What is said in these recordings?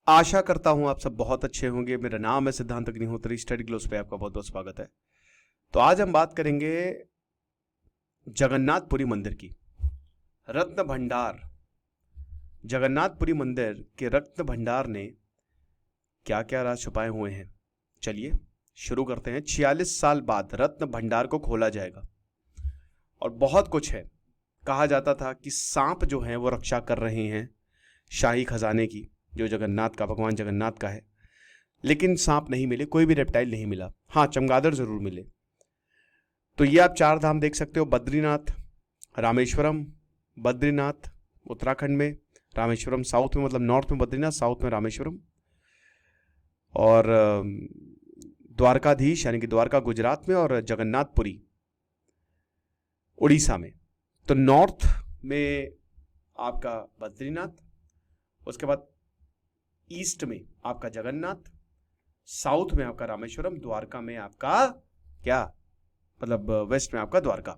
आशा करता हूं आप सब बहुत अच्छे होंगे। मेरा नाम है सिद्धांत अग्निहोत्री। स्टडी ग्लोस पे आपका बहुत बहुत स्वागत है। तो आज हम बात करेंगे जगन्नाथपुरी मंदिर की। रत्न भंडार, जगन्नाथपुरी मंदिर के रत्न भंडार ने क्या क्या राज छुपाए हुए हैं, चलिए शुरू करते हैं। 46 साल बाद रत्न भंडार को खोला जाएगा और बहुत कुछ है। कहा जाता था कि सांप जो है वो रक्षा कर रहे हैं शाही खजाने की, जो जगन्नाथ का, भगवान जगन्नाथ का है। लेकिन सांप नहीं मिले, कोई भी रेप्टाइल नहीं मिला। हाँ, चमगादड़ जरूर मिले। तो ये आप चार धाम देख सकते हो, बद्रीनाथ, रामेश्वरम। बद्रीनाथ उत्तराखंड में, रामेश्वरम साउथ में, मतलब नॉर्थ में बद्रीनाथ, साउथ में रामेश्वरम। और द्वारकाधीश यानी कि द्वारका गुजरात में, और जगन्नाथपुरी उड़ीसा में। तो नॉर्थ में आपका बद्रीनाथ, उसके बाद ईस्ट में आपका जगन्नाथ, साउथ में आपका रामेश्वरम, द्वारका में आपका क्या, मतलब वेस्ट में आपका द्वारका।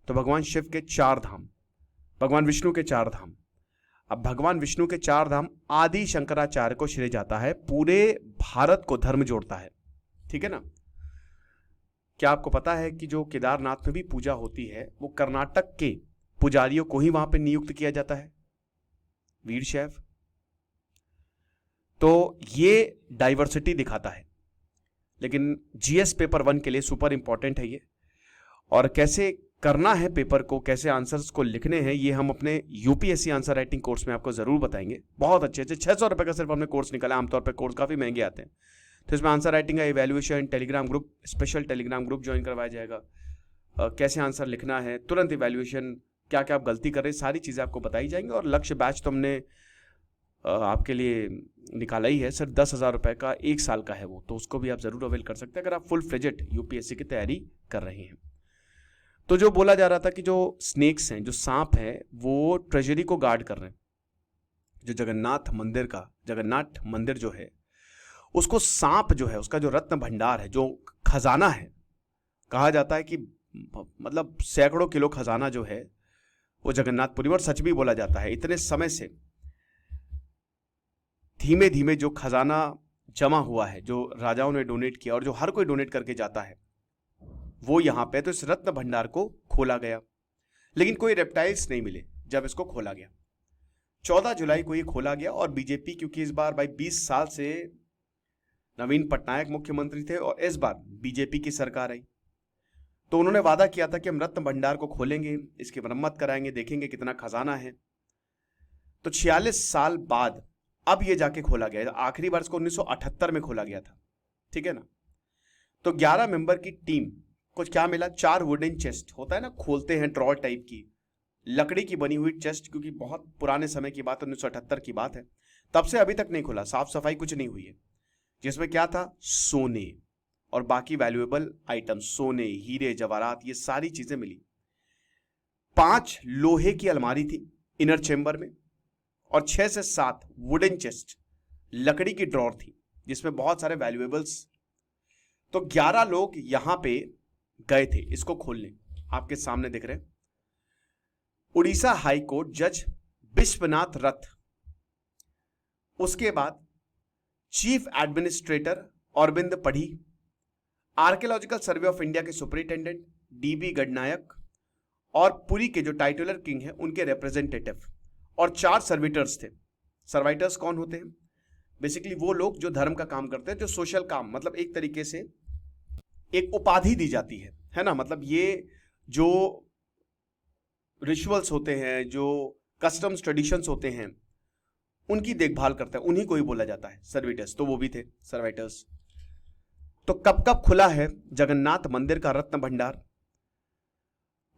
तो भगवान शिव के चार धाम, भगवान विष्णु के चार धाम। अब भगवान विष्णु के चार धाम आदि शंकराचार्य को श्रेय जाता है, पूरे भारत को धर्म जोड़ता है, ठीक है ना। क्या आपको पता है कि जो केदारनाथ में भी पूजा होती है वो कर्नाटक के पुजारियों को ही वहां पे नियुक्त किया जाता है, वीरशैव। तो ये डाइवर्सिटी दिखाता है। लेकिन जीएस पेपर 1 के लिए सुपर इंपॉर्टेंट है ये। और कैसे करना है पेपर को, कैसे आंसर्स को लिखने हैं, ये हम अपने यूपीएससी आंसर राइटिंग कोर्स में आपको जरूर बताएंगे। बहुत अच्छे अच्छे 600 रुपए का सिर्फ हमने कोर्स निकाला। आमतौर पर कोर्स काफी महंगे आते हैं। तो इसमें आंसर राइटिंग का evaluation, Telegram group, special Telegram group join करवाया जाएगा। कैसे आंसर लिखना है, तुरंत इवैल्यूएशन, क्या क्या आप गलती कर रहे हैं, सारी चीजें आपको बताई जाएंगी। और लक्ष्य बैच तो हमने आपके लिए निकाला ही है, सिर्फ 10,000 रुपए का 1 साल का है वो। तो उसको भी आप जरूर अवेल कर सकते हैं अगर आप फुल फ्लेजेड यूपीएससी की तैयारी कर रहे हैं। तो जो बोला जा रहा था कि जो स्नेक्स हैं, जो सांप हैं, वो ट्रेजरी को गार्ड कर रहे हैं। जो जगन्नाथ मंदिर का, जगन्नाथ मंदिर जो है उसको सांप जो है, उसका जो रत्न भंडार है, जो खजाना है, कहा जाता है कि मतलब सैकड़ों किलो खजाना जो है वो जगन्नाथपुरी में। और सच भी बोला जाता है, इतने समय से धीमे धीमे जो खजाना जमा हुआ है, जो राजाओं ने डोनेट किया और जो हर कोई डोनेट करके जाता है, वो यहां पे, तो इस रत्न भंडार को खोला गया। लेकिन कोई रेप्टाइल्स नहीं मिले जब इसको खोला गया। 14 जुलाई को ये खोला गया। और बीजेपी, क्योंकि इस बार भाई 20 साल से नवीन पटनायक मुख्यमंत्री थे और इस बार बीजेपी की सरकार आई, तो उन्होंने वादा किया था कि हम रत्न भंडार को खोलेंगे, इसकी मरम्मत कराएंगे, देखेंगे कितना खजाना है। तो 46 साल बाद अब ये जाके खोला गया। आखिरी बार इसको 1978 में खोला गया था, ठीक है ना। तो 11 मेंबर की टीम, कुछ क्या मिला, 4 वुडन चेस्ट, होता है ना, खोलते हैं ड्रॉर टाइप की लकड़ी की बनी हुई चेस्ट, क्योंकि बहुत पुराने समय की बात है, 1978 की बात है। तब से अभी तक नहीं खुला, साफ सफाई कुछ नहीं हुई है। जिसमें क्या था, सोने और बाकी वैल्यूएबल आइटम, सोने, हीरे, जवाहरात, ये सारी चीजें मिली। 5 लोहे की अलमारी थी इनर चेंबर में, और 6 से 7 वुडन चेस्ट, लकड़ी की ड्रॉर थी, जिसमें बहुत सारे वैल्यूएबल्स। तो 11 लोग यहां पे गए थे इसको खोलने। आपके सामने दिख रहे, उड़ीसा हाई कोर्ट जज विश्वनाथ रथ, उसके बाद चीफ एडमिनिस्ट्रेटर अरविंद पढ़ी, आर्कियोलॉजिकल सर्वे ऑफ इंडिया के सुपरिटेंडेंट डीबी गडनायक, और पुरी के जो टाइटुलर किंग है उनके रिप्रेजेंटेटिव, और 4 सर्विटर्स थे। सर्वाइटर्स कौन होते हैं? बेसिकली वो लोग जो धर्म का काम करते हैं, जो सोशल काम, मतलब एक तरीके से एक उपाधि दी जाती है ना। मतलब ये जो रिचुअल्स होते हैं, जो कस्टम्स ट्रेडिशंस होते हैं, उनकी देखभाल करता है, उन्हीं को ही बोला जाता है सर्विटर्स। तो वो भी थे सर्वाइटर्स। तो कब कब खुला है जगन्नाथ मंदिर का रत्न भंडार?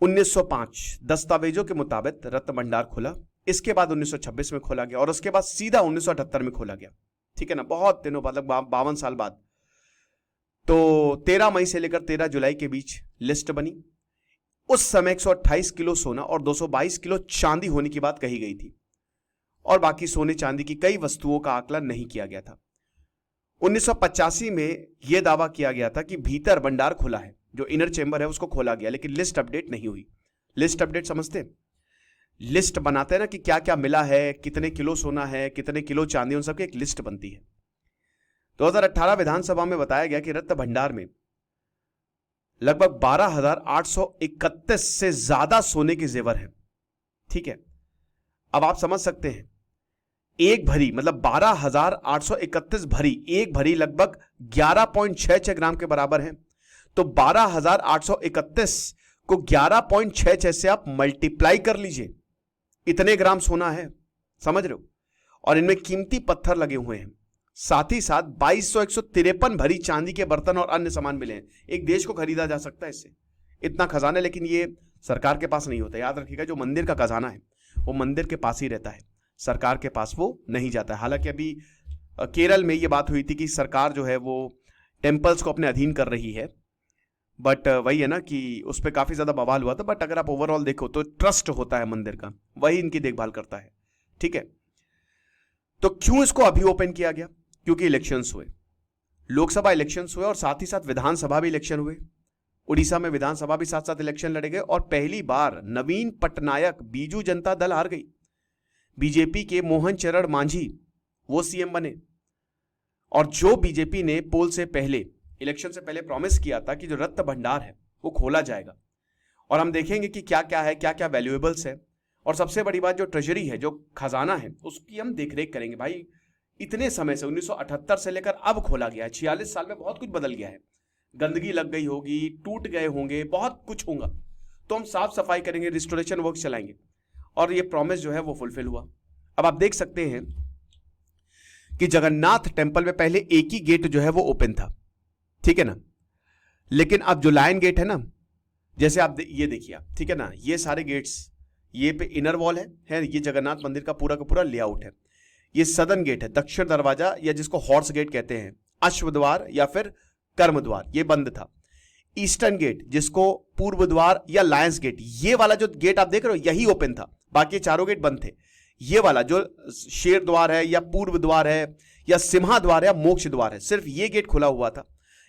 1905 दस्तावेजों के मुताबिक रत्न भंडार खुला। इसके बाद 1926 में खोला गया, और उसके बाद सीधा 1978 में खोला गया, ठीक है ना, बहुत दिनों बाद, 52 साल बाद। तो 13 मई से लेकर 13 जुलाई के बीच लिस्ट बनी। उस समय 128 किलो सोना और 222 किलो चांदी होने की बात कही गई थी, और बाकी सोने चांदी की कई वस्तुओं का आकलन नहीं किया गया था। 1985 में यह दावा किया गया था कि भीतर भंडार खुला है, जो इनर चेंबर है उसको खोला गया, लेकिन लिस्ट अपडेट नहीं हुई। लिस्ट अपडेट समझते? लिस्ट बनाते हैं ना कि क्या क्या मिला है, कितने किलो सोना है, कितने किलो चांदी, उन सबकी एक लिस्ट बनती है। 2018 विधानसभा में बताया गया कि रत्न भंडार में लगभग 12,831 से ज्यादा सोने के जेवर हैं। ठीक है, अब आप समझ सकते हैं, एक भरी मतलब 12,831 भरी, एक भरी लगभग 11.66 ग्राम के बराबर है। तो 12,831 को 11.66 से आप मल्टीप्लाई कर लीजिए, इतने ग्राम सोना है, समझ रहे हो। और इनमें कीमती पत्थर लगे हुए हैं, साथ ही साथ 22,153 भरी चांदी के बर्तन और अन्य सामान मिले हैं। एक देश को खरीदा जा सकता है इससे, इतना खजाना। लेकिन ये सरकार के पास नहीं होता, याद रखिएगा। जो मंदिर का खजाना है वो मंदिर के पास ही रहता है, सरकार के पास वो नहीं जाता है। हालांकि अभी केरल में ये बात हुई थी कि सरकार जो है वो टेम्पल्स को अपने अधीन कर रही है, बट वही है ना कि उस पर काफी ज्यादा बवाल हुआ था। बट अगर आप ओवरऑल देखो तो ट्रस्ट होता है मंदिर का, वही इनकी देखभाल करता है। ठीक है, तो क्यों इसको अभी ओपन किया गया? क्योंकि इलेक्शंस हुए, लोकसभा इलेक्शंस हुए और साथ ही साथ विधानसभा भी इलेक्शन हुए। उड़ीसा में विधानसभा भी साथ साथ इलेक्शन लड़े गए और पहली बार नवीन पटनायक बीजू जनता दल हार गई। बीजेपी के मोहन चरण मांझी वो सीएम बने। और जो बीजेपी ने पोल से पहले, इलेक्शन से पहले प्रॉमिस किया था कि जो रत्न भंडार है वो खोला जाएगा और हम देखेंगे कि क्या क्या है, क्या क्या वैल्यूएबल्स है। और सबसे बड़ी बात, जो ट्रेजरी है, जो खजाना है, उसकी हम देखरेख करेंगे। भाई इतने समय से 1978 से लेकर अब खोला गया है, 46 साल में बहुत कुछ बदल गया है। गंदगी लग गई होगी, टूट गए होंगे, बहुत कुछ होगा, तो हम साफ सफाई करेंगे, रिस्टोरेशन वर्क चलाएंगे। और ये प्रॉमिस जो है वो फुलफिल हुआ। अब आप देख सकते हैं कि जगन्नाथ टेम्पल में पहले एक ही गेट जो है वो ओपन था, ठीक है ना। लेकिन अब जो लायन गेट है ना, जैसे आप ये देखिए आप, ठीक है ना, ये सारे गेट्स, ये पे इनर वॉल है, ये जगन्नाथ मंदिर का पूरा लेआउट है। ये सदर्न गेट है, दक्षिण दरवाजा या जिसको हॉर्स गेट कहते हैं, अश्व द्वार या फिर कर्म द्वार, ये बंद था। ईस्टर्न गेट जिसको पूर्व द्वार या लायंस गेट, ये वाला जो गेट आप देख रहे हो यही ओपन था, बाकी चारों गेट बंद थे। ये वाला जो शेर द्वार है या पूर्व द्वार है या सिम्हा द्वार है या मोक्ष द्वार है, सिर्फ ये गेट खुला हुआ था।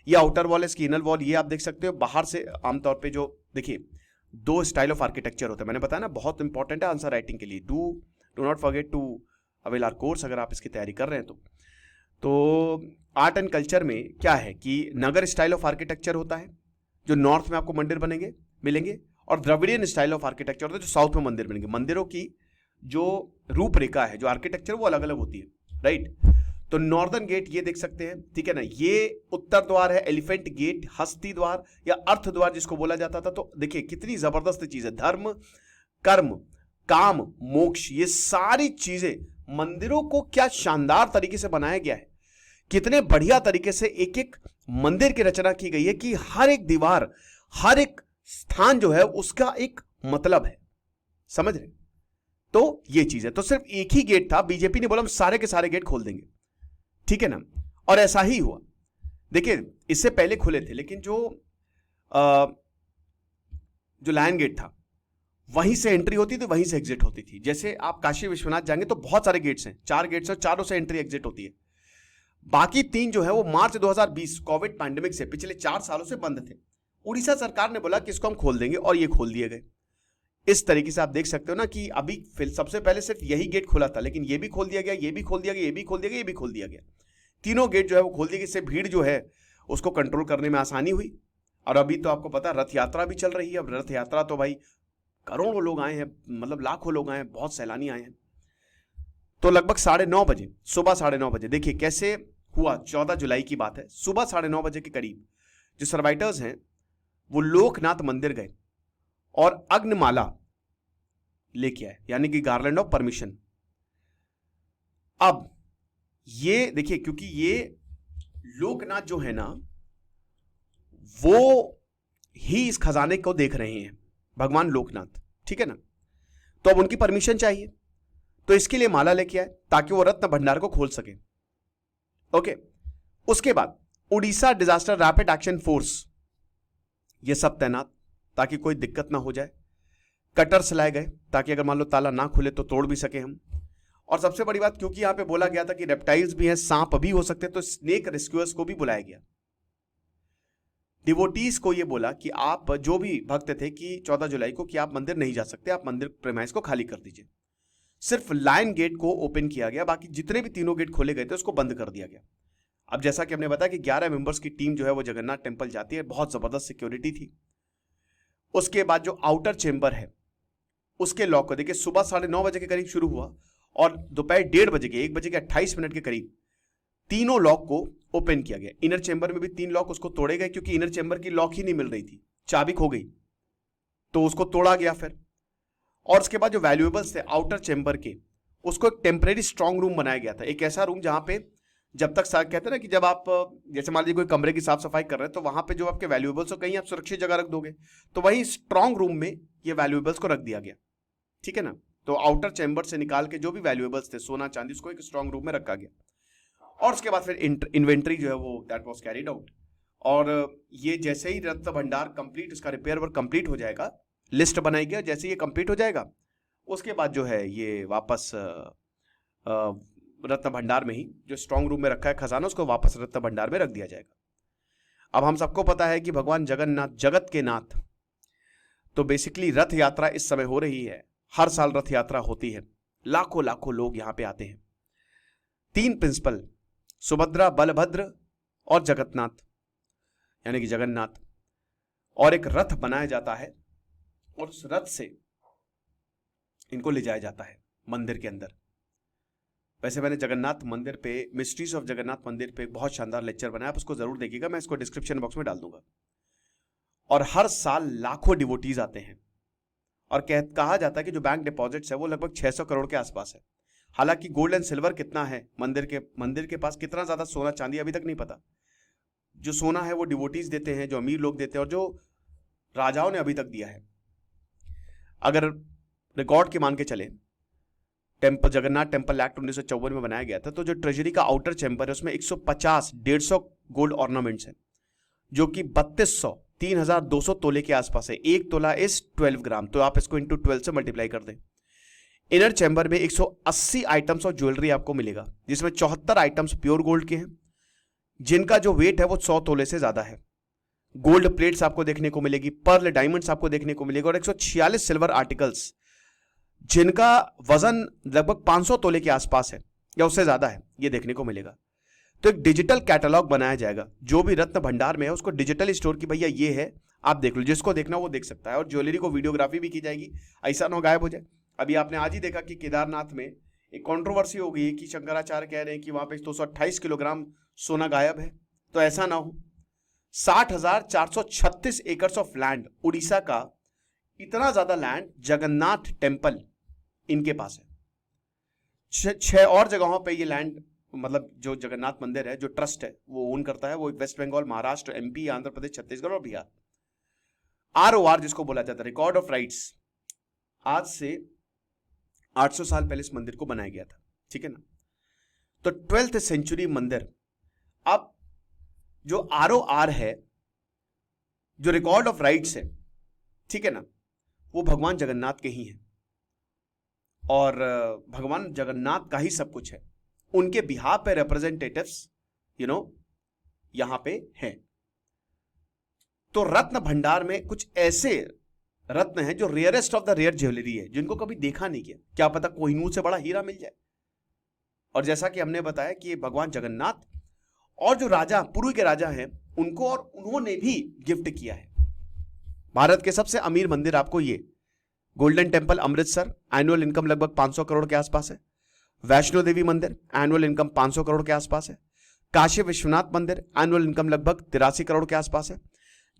ये आउटर वॉल है, इसकी इनर वॉल, ये आप देख सकते हो। बाहर से आमतौर पे जो देखिए, दो स्टाइल ऑफ आर्किटेक्चर होता है, मैंने बताया ना, बहुत इंपॉर्टेंट है आंसर राइटिंग के लिए। Do not forget to avail our course, अगर आप इसकी तैयारी कर रहे हैं तो आर्ट एंड कल्चर में क्या है कि नगर स्टाइल ऑफ आर्किटेक्चर होता है, जो नॉर्थ में आपको मंदिर बनेंगे मिलेंगे, और द्रविडियन स्टाइल ऑफ आर्किटेक्चर होता है जो साउथ में मंदिर बनेंगे। मंदिरों की जो रूपरेखा है, जो आर्किटेक्चर, वो अलग अलग होती है, राइट। तो नॉर्दर्न गेट ये देख सकते हैं, ठीक है ना, ये उत्तर द्वार है, एलिफेंट गेट, हस्ती द्वार या अर्थ द्वार जिसको बोला जाता था। तो देखिए कितनी जबरदस्त चीज है, धर्म, कर्म, काम, मोक्ष, ये सारी चीजें मंदिरों को क्या शानदार तरीके से बनाया गया है, कितने बढ़िया तरीके से एक एक मंदिर की रचना की गई है कि हर एक दीवार, हर एक स्थान जो है उसका एक मतलब है, समझ रहे। तो ये चीज है। तो सिर्फ एक ही गेट था, बीजेपी ने बोला हम सारे के सारे गेट खोल देंगे, ठीक है ना, और ऐसा ही हुआ। देखिए इससे पहले खुले थे, लेकिन जो लायन गेट था वहीं से एंट्री होती थी, वहीं से एग्जिट होती थी। जैसे आप काशी विश्वनाथ जाएंगे तो बहुत सारे गेट्स हैं, 4 गेट्स हैं, चारों से एंट्री एग्जिट होती है। बाकी 3 जो है वो मार्च 2020 कोविड पैंडेमिक से पिछले 4 सालों से बंद थे। उड़ीसा सरकार ने बोला कि इसको हम खोल देंगे और ये खोल दिए गए। इस तरीके से आप देख सकते हो ना कि अभी सबसे पहले सिर्फ यही गेट खुला था, लेकिन ये भी खोल दिया गया, ये भी खोल दिया गया, ये भी खोल दिया गया, ये भी खोल दिया गया। तीनों गेट जो है वो खोल दिए गए। इससे भीड़ जो है उसको कंट्रोल करने में आसानी हुई। और अभी तो आपको पता है रथ यात्रा भी चल रही है। अब रथ यात्रा तो भाई करोड़ों लोग आए हैं, मतलब लाखों लोग आए हैं, बहुत सैलानी आए हैं। तो लगभग 9:30 बजे, सुबह 9:30 बजे, देखिए कैसे हुआ, 14 जुलाई की बात है, सुबह 9:30 बजे के करीब जो सर्वाइटर्स हैं वो लोकनाथ मंदिर गए और अग्निमाला लेके आए, यानी कि गार्लैंड ऑफ परमिशन। अब ये देखिए, क्योंकि ये लोकनाथ जो है ना वो ही इस खजाने को देख रहे हैं, भगवान लोकनाथ, ठीक है ना, तो अब उनकी परमिशन चाहिए, तो इसके लिए माला लेके आए ताकि वो रत्न भंडार को खोल सके। ओके, उसके बाद Orissa disaster rapid action force ये सब तैनात ताकि कोई दिक्कत ना हो जाए। कटर्स लाए गए ताकि अगर मान लो ताला ना खुले तो तोड़ भी सके हम। और सबसे बड़ी बात, क्योंकि यहां पे बोला गया था कि रेप्टाइल्स भी हैं, सांप भी हो सकते हैं, तो स्नेक रेस्क्यूअर्स को भी बुलाया गया। डिवोटीज को ये बोला कि आप जो भी भक्त थे कि 14 जुलाई को कि आप मंदिर नहीं जा सकते, आप मंदिर प्रेमाइस को खाली कर दीजिए। सिर्फ लायन गेट को ओपन किया गया, बाकी जितने भी तीनों गेट खोले गए थे उसको बंद कर दिया गया। अब जैसा कि हमने बताया कि 11 मेंबर्स की टीम जो है वो जगन्नाथ टेम्पल जाती है, बहुत जबरदस्त सिक्योरिटी थी। उसके बाद जो आउटर चेंबर है उसके लॉक को देखिए, सुबह 9:30 बजे के करीब शुरू हुआ और दोपहर 1:30 बजे के 1:28 के करीब तीनों लॉक को ओपन किया गया। इनर चेंबर में भी 3 लॉक उसको तोड़े गए क्योंकि इनर चेंबर की लॉक ही नहीं मिल रही थी, चाबी खो गई, तो उसको तोड़ा गया फिर। और उसके बाद जो वैल्यूएबल्स थे आउटर चेंबर के, उसको एक टेम्परेरी स्ट्रांग रूम बनाया गया था, एक ऐसा रूम जहां पे जब तक कहते हैं ना कि जब आप जैसे मान लीजिए कोई कमरे की साफ सफाई कर रहे हैं तो वहां पे जो आपके वैल्यूएबल्स हो कहीं आप सुरक्षित जगह रख दोगे, तो वही स्ट्रांग रूम में ये वैल्यूएबल्स को रख दिया गया, ठीक है ना। तो आउटर चेंबर से निकाल के जो भी वैल्यूएबल्स थे सोना चांदी उसको एक स्ट्रांग रूम में रखा गया। और उसके बाद फिर इन्वेंट्री जो है वो दैट वाज कैरिड आउट। और ये जैसे ही रत्न भंडार कंप्लीट, उसका रिपेयर वर्क कंप्लीट हो जाएगा, लिस्ट बनाई गई, जैसे ये कंप्लीट हो जाएगा उसके बाद जो है ये वापस रत्न भंडार में ही जो स्ट्रांग रूम में रखा है खजाना उसको वापस रत्न भंडार में रख दिया जाएगा। अब हम सबको पता है कि भगवान जगन्नाथ जगत के नाथ, तो बेसिकली रथ यात्रा इस समय हो रही है, हर साल रथ यात्रा होती है, लाखों लाखों लोग यहां पे आते हैं। 3 प्रिंसिपल, सुभद्रा, बलभद्र और जगन्नाथ यानी कि जगन्नाथ, और एक रथ बनाया जाता है और उस रथ से इनको ले जाया जाता है मंदिर के अंदर। वैसे मैंने जगन्नाथ मंदिर पे, मिस्ट्रीज ऑफ जगन्नाथ मंदिर पे एक बहुत शानदार लेक्चर बनाया, आप उसको जरूर देखिएगा, मैं इसको डिस्क्रिप्शन बॉक्स में डाल दूंगा। और हर साल लाखों डिवोटीज आते हैं और कहा जाता है कि जो बैंक डिपॉजिट्स है वो लगभग 600 करोड़ के आसपास है। हालांकि गोल्ड एंड सिल्वर कितना है मंदिर के पास, कितना ज्यादा सोना चांदी अभी तक नहीं पता। जो सोना है वो डिवोटीज देते हैं, जो अमीर लोग देते हैं, और जो राजाओं ने अभी तक दिया है। अगर रिकॉर्ड के मान के चले, जगन्नाथ टेम्पल एक्ट 1954 में बनाया गया था, तो जो ट्रेजरी का आउटर चैम्बर है उसमें 150-150 गोल्ड ऑर्नामेंट्स हैं, जो कि 3200-3200 तोले के आसपास है। 1 तोला इज 12 ग्राम, तो आप इसको इंटू 12 से मल्टीप्लाई कर दें। इनर चैम्बर में 180 आइटम्स ऑफ ज्वेलरी आपको मिलेगा, जिसमें 74 आइटम्स प्योर गोल्ड के हैं, जिनका जो वेट है वो 100 तोले से ज्यादा है। गोल्ड प्लेट्स आपको देखने को मिलेगी, पर्ल डायमंड्स आपको देखने को मिलेगा, और 146 सिल्वर आर्टिकल्स जिनका वजन लगभग 500 तोले के आसपास है या उससे ज्यादा है, ये देखने को मिलेगा। तो एक डिजिटल कैटलॉग बनाया जाएगा, जो भी रत्न भंडार में है उसको डिजिटल स्टोर की भैया ये है, आप देख लो, जिसको देखना वो देख सकता है। और ज्वेलरी को वीडियोग्राफी भी की जाएगी, ऐसा ना हो गायब हो जाए। अभी आपने आज ही देखा कि केदारनाथ में एक कंट्रोवर्सी हो गई कि शंकराचार्य कह रहे हैं कि वहां पे 228 किलोग्राम सोना गायब है, तो ऐसा ना हो। 60,436 एकर्स ऑफ लैंड, उड़ीसा का इतना ज्यादा लैंड जगन्नाथ टेम्पल इनके पास है। 6 और जगहों पे ये लैंड, मतलब जो जगन्नाथ मंदिर है, जो ट्रस्ट है वो ओन करता है, वो वेस्ट बंगाल, महाराष्ट्र, एमपी, आंध्र प्रदेश, छत्तीसगढ़ और बिहार। ROR जिसको बोला जाता है, रिकॉर्ड ऑफ राइट्स, आज से 800 साल पहले इस मंदिर को बनाया गया था, ठीक है ना। तो 12th सेंचुरी मंदिर। अब जो ROR है, जो रिकॉर्ड ऑफ राइट्स है, ठीक है ना, वो भगवान जगन्नाथ के ही है, और भगवान जगन्नाथ का ही सब कुछ है। उनके बिहार पे रिप्रेजेंटेटिव्स यहां पे हैं। तो रत्न भंडार में कुछ ऐसे रत्न हैं जो rarest of the rare jewellery है, जिनको कभी देखा नहीं किया, क्या पता कोहिनूर से बड़ा हीरा मिल जाए। और जैसा कि हमने बताया कि ये भगवान जगन्नाथ और जो राजा, पूर्व के राजा हैं, उनको और उन्होंने भी गिफ्ट किया है। भारत के सबसे अमीर मंदिर आपको ये golden temple Amritsar, annual income लगभग 500 करोड़ के आसपास है। वैष्णो देवी मंदिर, एनुअल इनकम 500 करोड़ के आसपास है। काशी विश्वनाथ मंदिर, एनुअल इनकम लगभग 83 करोड़ के आसपास है।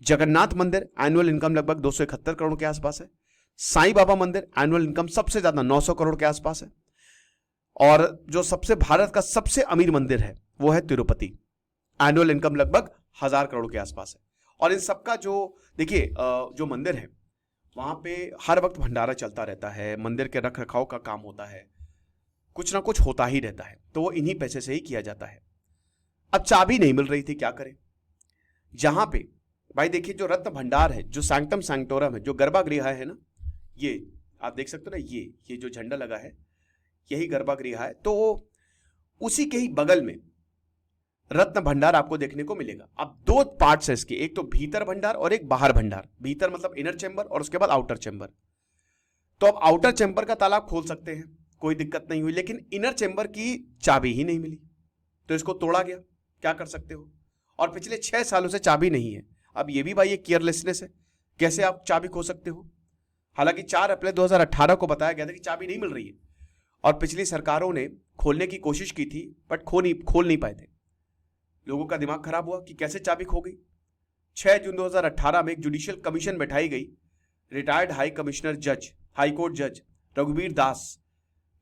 जगन्नाथ मंदिर, एनुअल इनकम लगभग 271 करोड़ के आसपास है। साईं बाबा मंदिर, एनुअल इनकम सबसे ज्यादा 900 करोड़ के आसपास है। और जो सबसे भारत का सबसे अमीर मंदिर है वो है तिरुपति, एनुअल इनकम लगभग 1000 करोड़ के आसपास है। और इन सबका जो देखिए जो मंदिर है वहां पे हर वक्त भंडारा चलता रहता है, मंदिर के रख रखाव का काम होता है, कुछ ना कुछ होता ही रहता है, तो वो इन्हीं पैसे से ही किया जाता है। अब चाबी नहीं मिल रही थी, क्या करें। जहां पे भाई देखिए जो रत्न भंडार है, जो सैंक्टम सैंक्टोरम है, जो गर्भगृह है ना, ये आप देख सकते हो ना, ये जो झंडा लगा है यही गर्भगृह है। तो उसी के ही बगल में रत्न भंडार आपको देखने को मिलेगा। अब दो पार्ट्स है इसके, एक तो भीतर भंडार और एक बाहर भंडार। भीतर मतलब इनर चेंबर और उसके बाद आउटर चेंबर। तो अब आउटर चेंबर का ताला आप खोल सकते हैं, कोई दिक्कत नहीं हुई, लेकिन इनर चेंबर की चाबी ही नहीं मिली, तो इसको तोड़ा गया। क्या कर सकते हो? और पिछले 6 सालों से चाबी नहीं है। अब ये भी भाई एक केयरलेसनेस है, कैसे आप चाबी खो सकते हो? हालांकि 4 अप्रैल 2018 को बताया गया था कि चाबी नहीं मिल रही है, और पिछली सरकारों ने खोलने की कोशिश की थी बट खोल नहीं पाए थे। लोगों का दिमाग खराब हुआ कि कैसे चाबी खो गई। 6 जून 2018 में एक जुडिशियल कमीशन बैठाई गई, रिटायर्ड हाई कमिश्नर जज, हाई कोर्ट जज रघुवीर दास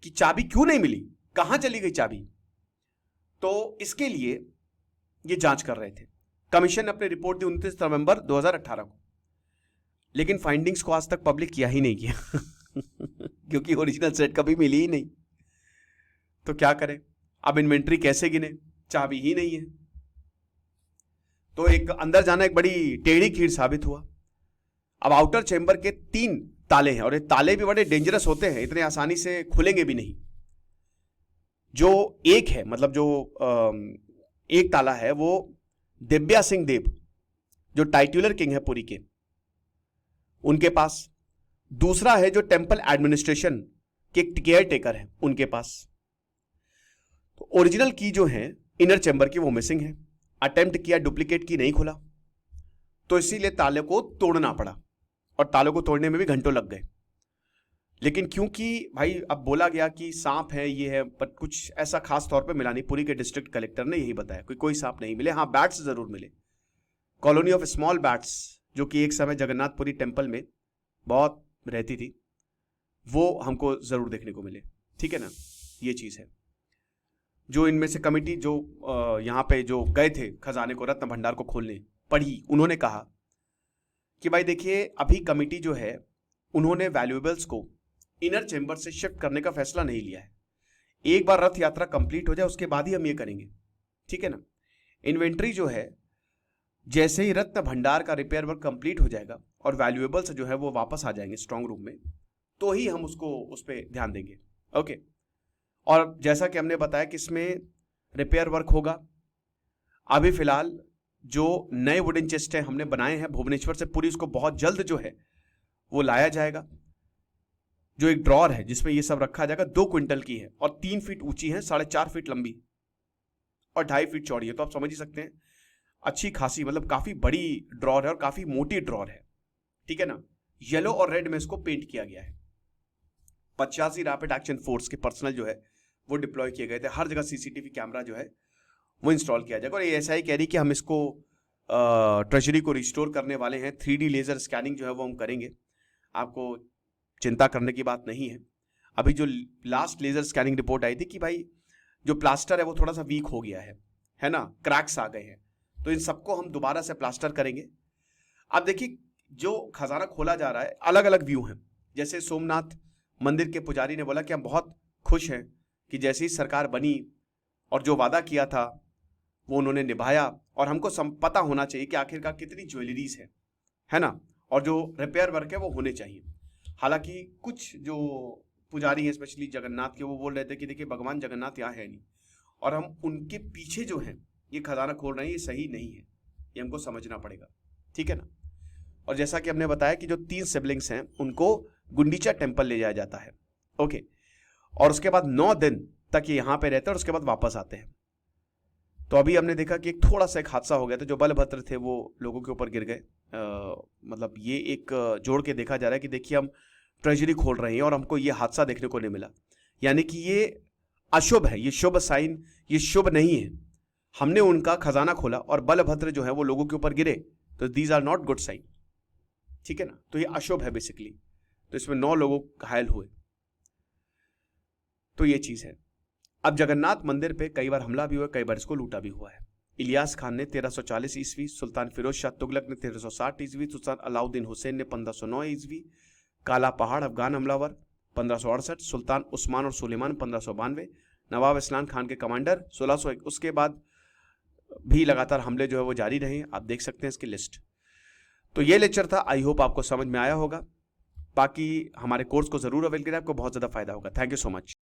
की चाबी क्यों नहीं मिली, कहां चली गई चाबी। तो इसके लिए ये जांच कर रहे थे। कमीशन ने अपनी रिपोर्ट दी 29 नवंबर 2018 को, लेकिन फाइंडिंग्स को आज तक पब्लिक किया ही नहीं किया क्योंकि ओरिजिनल सेट कभी मिली ही नहीं। तो क्या करें, अब इन्वेंट्री कैसे गिने, चाबी ही नहीं है। तो एक अंदर जाना एक बड़ी टेढ़ी खीर साबित हुआ। अब आउटर चेंबर के 3 ताले हैं, और ये ताले भी बड़े डेंजरस होते हैं, इतने आसानी से खुलेंगे भी नहीं। जो एक है, मतलब जो एक ताला है वो दिव्या सिंह देव, जो टाइटुलर किंग है पुरी के, उनके पास। दूसरा है जो टेंपल एडमिनिस्ट्रेशन के केयर टेकर है, उनके पास। तो ओरिजिनल की जो है इनर चेंबर की वो मिसिंग है। अटेम्प्ट किया, डुप्लीकेट की, नहीं खुला, तो इसीलिए ताले को तोड़ना पड़ा, और तालों को तोड़ने में भी घंटों लग गए। लेकिन क्योंकि भाई अब बोला गया कि सांप है, ये है, पर कुछ ऐसा खास तौर पे मिला नहीं। पुरी के डिस्ट्रिक्ट कलेक्टर ने यही बताया, कोई सांप नहीं मिले। हाँ, बैट्स जरूर मिले, कॉलोनी ऑफ स्मॉल बैट्स, जो कि एक समय जगन्नाथपुरी टेम्पल में बहुत रहती थी, वो हमको जरूर देखने को मिले। ठीक है ना, ये चीज है। जो इनमें से कमिटी जो यहाँ पे जो गए थे खजाने को, रत्न भंडार को खोलने, पढ़ी, उन्होंने कहा कि भाई देखिए, अभी कमिटी जो है उन्होंने वैल्यूएबल्स को इनर चेंबर से शिफ्ट करने का फैसला नहीं लिया है। एक बार रथ यात्रा कंप्लीट हो जाए उसके बाद ही हम ये करेंगे, ठीक है ना। इन्वेंट्री जो है, जैसे ही रत्न भंडार का रिपेयर वर्क कंप्लीट हो जाएगा और वैल्यूएबल्स जो है वो वापस आ जाएंगे स्ट्रांग रूम में, तो ही हम उस पर ध्यान देंगे। ओके। और जैसा कि हमने बताया कि इसमें रिपेयर वर्क होगा। अभी फिलहाल जो नए वुडन चेस्ट है हमने बनाए हैं भुवनेश्वर से पूरी, उसको बहुत जल्द जो है वो लाया जाएगा। जो एक ड्रॉर है जिसमें ये सब रखा जाएगा, 2 क्विंटल की है और 3 फीट ऊंची है, 4.5 फीट लंबी और 2.5 फीट चौड़ी है। तो आप समझ ही सकते हैं, अच्छी खासी, मतलब काफी बड़ी ड्रॉर है और काफी मोटी ड्रॉर है, ठीक है ना। येलो और रेड में इसको पेंट किया गया है। 85 रैपिड एक्शन फोर्स के पर्सनल जो है वो डिप्लॉय किए गए थे। हर जगह सीसीटीवी कैमरा जो है वो इंस्टॉल किया जाएगा। और एएसआई कह रही कि हम इसको ट्रेजरी को रिस्टोर करने वाले हैं। 3D लेजर स्कैनिंग जो है वो हम करेंगे, आपको चिंता करने की बात नहीं है। अभी जो लास्ट लेजर स्कैनिंग रिपोर्ट आई थी कि भाई जो प्लास्टर है वो थोड़ा सा वीक हो गया है ना, क्रैक्स आ गए हैं, तो इन सबको हम दोबारा से प्लास्टर करेंगे। अब देखिए, जो खजाना खोला जा रहा है, अलग अलग व्यू हैं। जैसे सोमनाथ मंदिर के पुजारी ने बोला कि हम बहुत खुश हैं कि जैसी सरकार बनी और जो वादा किया था वो उन्होंने निभाया, और हमको पता होना चाहिए कि आखिरकार कितनी ज्वेलरीज है ना, और जो रिपेयर वर्क है वो होने चाहिए। हालांकि कुछ जो पुजारी हैं, स्पेशली जगन्नाथ के, वो बोल रहे थे कि देखिए भगवान जगन्नाथ यहाँ है नहीं, और हम उनके पीछे जो है ये खजाना खोल रहे हैं, ये सही नहीं है, ये हमको समझना पड़ेगा, ठीक है ना। और जैसा कि हमने बताया कि जो 3 सिबलिंग्स हैं उनको गुंडीचा टेम्पल ले जाया जाता है, ओके, और उसके बाद 9 दिन तक ये यहाँ पे रहते हैं और उसके बाद वापस आते हैं। तो अभी हमने देखा कि एक थोड़ा सा एक हादसा हो गया था, जो बलभद्र थे वो लोगों के ऊपर गिर गए। मतलब ये एक जोड़ के देखा जा रहा है कि देखिए हम ट्रेजरी खोल रहे हैं और हमको ये हादसा देखने को नहीं मिला, यानी कि ये अशुभ है, ये शुभ साइन, ये शुभ नहीं है। हमने उनका खजाना खोला और बलभद्र जो है वो लोगों के ऊपर गिरे, तो these are not good sign, ठीक है ना। तो ये अशुभ है बेसिकली। तो इसमें 9 लोग घायल हुए, तो ये चीज है। अब जगन्नाथ मंदिर पे कई बार हमला भी हुआ, कई बार इसको लूटा भी हुआ है। इलियास खान ने 1340 ईस्वी, सुल्तान फिरोज शाह तुगलक ने 1360 ईस्वी, सुल्तान अलाउद्दीन हुसैन ने 1509 ईस्वी, काला पहाड़ अफगान हमलावर 1568, सुल्तान उस्मान और सुलेमान 1592, नवाब इस्लाम खान के कमांडर 1601। उसके बाद भी लगातार हमले जो है वो जारी रहे, आप देख सकते हैं इसकी लिस्ट। तो ये लेक्चर था, आई होप आपको समझ में आया होगा। बाकी हमारे कोर्स को जरूर अवेल करें, आपको बहुत ज्यादा फायदा होगा। Thank you so much.